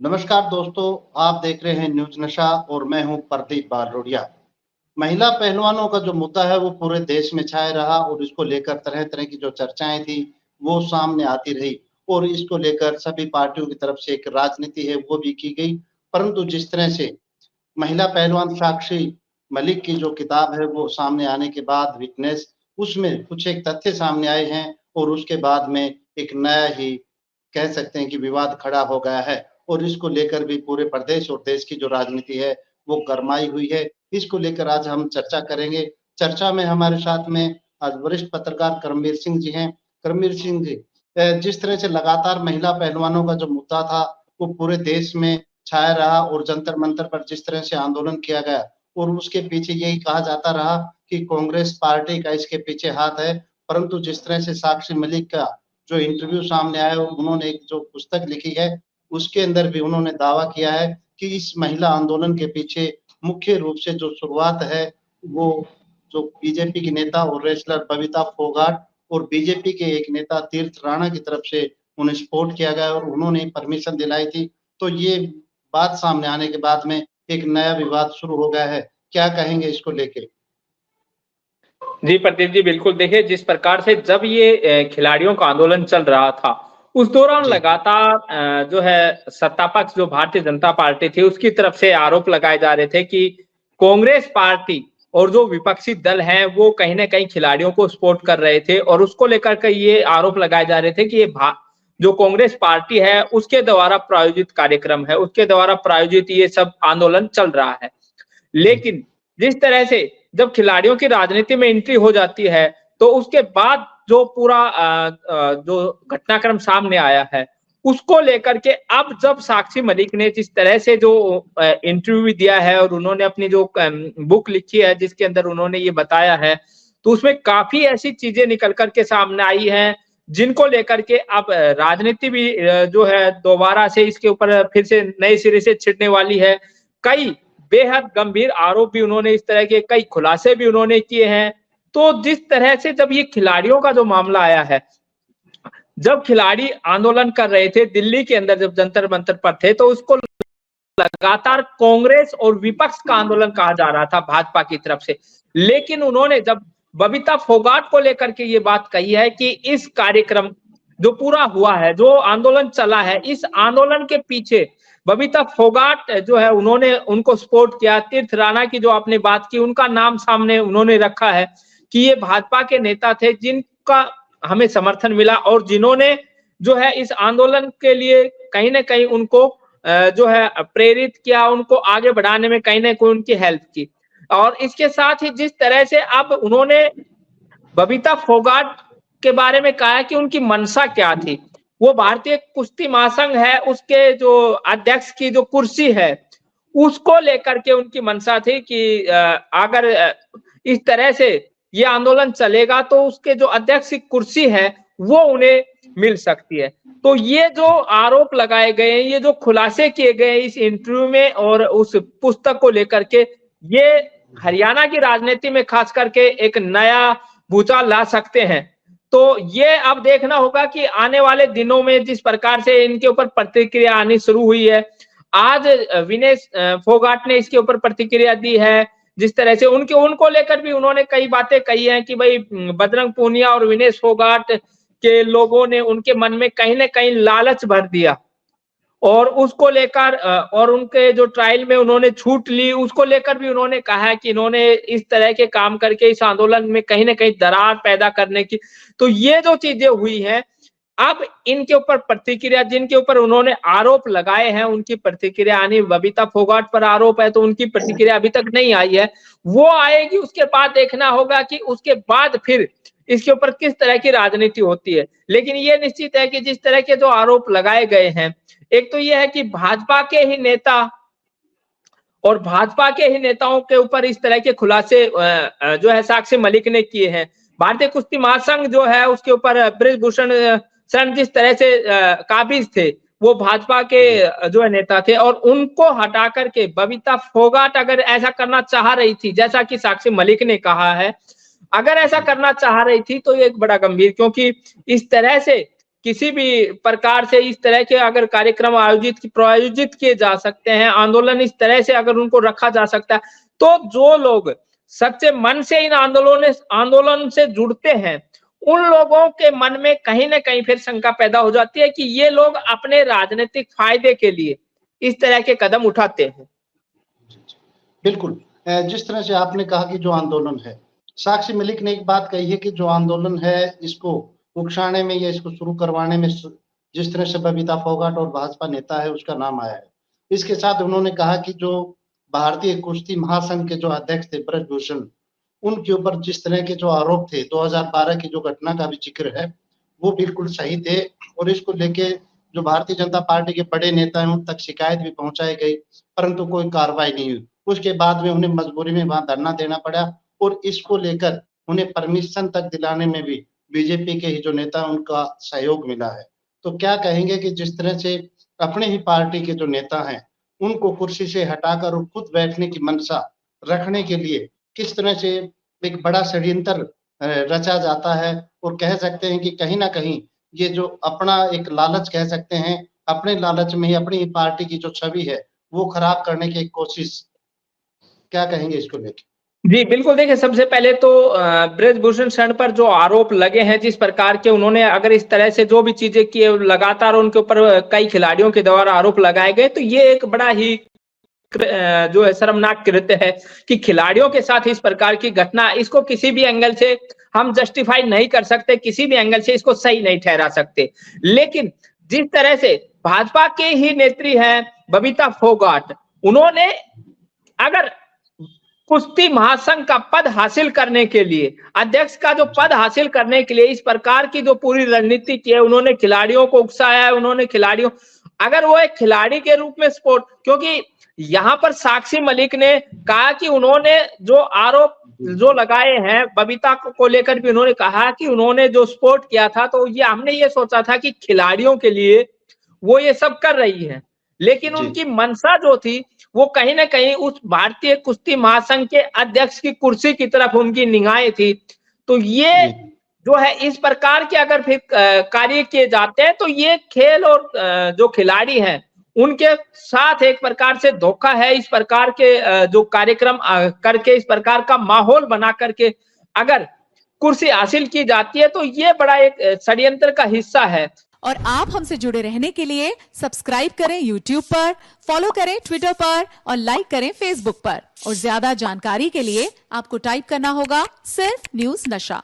नमस्कार दोस्तों, आप देख रहे हैं न्यूज नशा और मैं हूं प्रदीप बारोड़िया। महिला पहलवानों का जो मुद्दा है वो पूरे देश में छाया रहा और इसको लेकर तरह-तरह की जो चर्चाएं थी वो सामने आती रही और इसको लेकर सभी पार्टियों की तरफ से एक राजनीति है वो भी की गई। परंतु जिस तरह से महिला पहलवान साक्षी मलिक की जो किताब है वो सामने आने के बाद विटनेस उसमें कुछ एक तथ्य सामने आए हैं और उसके बाद में एक नया ही कह सकते हैं कि विवाद खड़ा हो गया है और इसको लेकर भी पूरे प्रदेश और देश की जो राजनीति है वो गरमाई हुई है। इसको लेकर आज हम चर्चा करेंगे। चर्चा में हमारे साथ में आज वरिष्ठ पत्रकार करमवीर सिंह जी हैं। करमवीर सिंह जी, जिस तरह से लगातार महिला पहलवानों का जो मुद्दा था वो पूरे देश में छाया रहा और जंतर-मंतर पर जिस तरह से आंदोलन किया गया और उसके पीछे यही कहा जाता रहा कि कांग्रेस पार्टी का इसके पीछे हाथ है। परंतु जिस तरह से साक्षी मलिक का जो इंटरव्यू सामने आया और उन्होंने एक जो पुस्तक लिखी है, उसके अंदर भी उन्होंने दावा किया है कि इस महिला आंदोलन के पीछे मुख्य रूप से जो शुरुआत है, वो जो बीजेपी की नेता और रेसलर बबीता फोगाट और बीजेपी के एक नेता तीर्थ राणा की तरफ से उन्हें सपोर्ट किया गया और उन्होंने परमिशन दिलाई थी। तो ये बात सामने आने के बाद में एक नया विवाद शुरू हो गया है। क्या कहेंगे इसको लेके? जी प्रदीप जी, बिल्कुल। देखिए, जिस प्रकार से जब ये खिलाड़ियों का आंदोलन चल रहा था, उस दौरान जी, लगातार जो है सत्तापक्ष जो भारतीय जनता पार्टी थी उसकी तरफ से आरोप लगाए जा रहे थे कि कांग्रेस पार्टी और जो विपक्षी दल हैं वो कहीं न कहीं खिलाड़ियों को सपोर्ट कर रहे थे और उसको लेकर के ये आरोप लगाए जा रहे थे कि ये जो कांग्रेस पार्टी है उसके द्वारा प्रायोजित कार्यक्रम है, उसके द्वारा प्रायोजित ये सब आंदोलन चल रहा है। जी, लेकिन जिस तरह से जब खिलाड़ियों की राजनीति में एंट्री हो जाती है, तो उसके बाद जो पूरा जो घटनाक्रम सामने आया है, उसको लेकर के अब जब साक्षी मलिक ने जिस तरह से जो इंटरव्यू दिया है और उन्होंने अपनी जो बुक लिखी है जिसके अंदर उन्होंने ये बताया है, तो उसमें काफ़ी ऐसी चीज़ें निकल कर के सामने आई हैं, जिनको लेकर के अब राजनीति भी जो है दोबारा से इसके ऊपर फिर से नए सिरे से छिड़ने वाली है। कई बेहद गंभीर आरोप भी उन्होंने इस तरह के कई खुलासे भी उन्होंने किए हैं। तो जिस तरह से जब ये खिलाड़ियों का जो मामला आया है, जब खिलाड़ी आंदोलन कर रहे थे दिल्ली के अंदर जब जंतर मंतर पर थे तो उसको लगातार कांग्रेस और विपक्ष का आंदोलन कहा जा रहा था भाजपा की तरफ से। लेकिन उन्होंने जब बबीता फोगाट को लेकर के ये बात कही है कि इस कार्यक्रम जो पूरा हुआ है, जो आंदोलन चला है, इस आंदोलन के पीछे बबीता फोगाट जो है उन्होंने उनको सपोर्ट किया। तीर्थ राणा की जो आपने बात की उनका नाम सामने उन्होंने रखा है कि ये भाजपा के नेता थे जिनका हमें समर्थन मिला और जिन्होंने जो है इस आंदोलन के लिए कहीं न कहीं उनको जो है प्रेरित किया, उनको आगे बढ़ाने में कहीं न कहीं उनकी हेल्प की। और इसके साथ ही जिस तरह से अब उन्होंने बबीता फोगाट के बारे में कहा कि उनकी मंशा क्या थी। वो भारतीय कुश्ती महासंघ है, उसके जो अध्यक्ष की जो कुर्सी है, उसको लेकर के उनकी मंशा थी कि अगर इस तरह से ये आंदोलन चलेगा तो उसके जो अध्यक्ष की कुर्सी है, वो उन्हें मिल सकती है। तो ये जो आरोप लगाए गए हैं, ये जो खुलासे किए गए हैं इस इंटरव्यू में और उस पुस्तक को लेकर के, ये हरियाणा की राजनीति में खास करके एक नया भूचाल ला सकते हैं। तो ये अब देखना होगा कि आने वाले दिनों में जिस प्रकार से इनके ऊपर प्रतिक्रिया आनी शुरू हुई है, आज विनेश फोगाट ने इसके ऊपर प्रतिक्रिया दी है। जिस तरह से उनको लेकर भी उन्होंने कई बातें कही हैं कि भाई बजरंग पूनिया और विनेश फोगाट के लोगों ने उनके मन में कहीं न कहीं लालच भर दिया और उसको लेकर और उनके जो ट्रायल में उन्होंने छूट ली, उसको लेकर भी उन्होंने कहा है कि इन्होंने इस तरह के काम करके इस आंदोलन में कहीं न कहीं दरार पैदा करने की। तो ये जो चीज़ें हुई हैं, अब इनके ऊपर प्रतिक्रिया जिनके ऊपर उन्होंने आरोप लगाए हैं, उनकी प्रतिक्रिया आनी। बबीता फोगाट पर आरोप है तो उनकी प्रतिक्रिया अभी तक नहीं आई है। वो आएगी, उसके बाद देखना होगा कि उसके बाद फिर इसके ऊपर किस तरह की राजनीति होती है। लेकिन ये निश्चित है कि जिस तरह के जो आरोप लगाए गए हैं, एक तो ये है कि भाजपा के ही नेता और भाजपा के ही नेताओं के ऊपर इस तरह के खुलासे जो है साक्षी मलिक ने किए हैं। भारतीय कुश्ती महासंघ जो है उसके ऊपर बृजभूषण शरण जिस तरह से काबिज थे, वो भाजपा के जी, जो है नेता थे और उनको हटा करके बबीता फोगाट अगर ऐसा करना चाह रही थी, जैसा कि साक्षी मलिक ने कहा है, अगर ऐसा जी, करना चाह रही थी तो ये एक बड़ा गंभीर, क्योंकि इस तरह से किसी भी प्रकार से इस तरह के अगर कार्यक्रम प्रायोजित किए जा सकते हैं, आंदोलन इस तरह से अगर उनको रखा जा सकता है, तो जो लोग सच्चे मन से इन आंदोलन से जुड़ते हैं, उन लोगों के मन में कहीं न कहीं फिर शंका पैदा हो जाती है कि ये लोग अपने राजनीतिक फायदे के लिए इस तरह के कदम उठाते हैं। बिल्कुल। जिस तरह से आपने कहा कि जो आंदोलन है, साक्षी मलिक ने एक बात कही है कि जो आंदोलन है इसको उकसाने में या इसको शुरू करवाने में जिस तरह से बबीता फोगाट और भाजपा नेता है उसका नाम आया है। इसके साथ उन्होंने कहा कि जो भारतीय कुश्ती महासंघ के जो अध्यक्ष थे ब्रजभूषण, उनके ऊपर जिस तरह के जो आरोप थे 2012 की जो घटना का भी जिक्र है वो बिल्कुल सही थे और इसको लेके जो भारतीय जनता पार्टी के बड़े नेता हैं उन तक शिकायत भी पहुंचाई गई, परंतु कोई कार्रवाई नहीं हुई। उसके बाद में उन्हें मजबूरी में वहां धरना देना पड़ा और इसको लेकर उन्हें परमिशन तक दिलाने में भी बीजेपी के ही जो नेता उनका सहयोग मिला है। तो क्या कहेंगे कि जिस तरह से अपने ही पार्टी के जो नेता हैं उनको कुर्सी से हटाकर और खुद बैठने की मंशा रखने के लिए किस तरह से एक बड़ा षड्यंत्र रचा जाता है और कह सकते हैं कि कहीं ना कहीं ये जो अपना एक लालच कह सकते हैं, अपने लालच में ही अपनी पार्टी की जो छवि है वो खराब करने की कोशिश, क्या कहेंगे इसको लेकर? जी, बिल्कुल। देखिए, सबसे पहले तो ब्रजभूषण शरण पर जो आरोप लगे हैं जिस प्रकार के, उन्होंने अगर इस तरह से जो भी चीजें की लगातार उनके ऊपर कई खिलाड़ियों के द्वारा आरोप लगाए गए, तो ये एक बड़ा ही जो है शर्मनाक कृत्य है कि खिलाड़ियों के साथ इस प्रकार की घटना, इसको किसी भी एंगल से हम जस्टिफाई नहीं कर सकते, किसी भी एंगल से इसको सही नहीं ठहरा सकते। लेकिन जिस तरह से भाजपा के ही नेत्री हैं बबीता फोगाट, उन्होंने अगर कुश्ती महासंघ का पद हासिल करने के लिए, अध्यक्ष का जो पद हासिल करने के लिए इस प्रकार की जो पूरी रणनीति की है, उन्होंने खिलाड़ियों को उकसाया है, उन्होंने खिलाड़ियों, अगर वो एक खिलाड़ी के रूप में सपोर्ट, क्योंकि यहाँ पर साक्षी मलिक ने कहा कि उन्होंने जो आरोप जो लगाए हैं बबीता को लेकर भी उन्होंने कहा कि उन्होंने जो सपोर्ट किया था, तो ये हमने ये सोचा था कि खिलाड़ियों के लिए वो ये सब कर रही है, लेकिन उनकी मंशा जो थी वो कहीं ना कहीं उस भारतीय कुश्ती महासंघ के अध्यक्ष की कुर्सी की तरफ उनकी निगाहें थी। तो ये जो है इस प्रकार के अगर फिर कार्य किए जाते हैं तो ये खेल और जो खिलाड़ी हैं उनके साथ एक प्रकार से धोखा है। इस प्रकार के जो कार्यक्रम करके इस प्रकार का माहौल बना करके अगर कुर्सी हासिल की जाती है तो ये बड़ा एक षड्यंत्र का हिस्सा है। और आप हमसे जुड़े रहने के लिए सब्सक्राइब करें YouTube पर, फॉलो करें Twitter पर और लाइक करें Facebook पर। और ज्यादा जानकारी के लिए आपको टाइप करना होगा सिर्फ न्यूज़ नशा।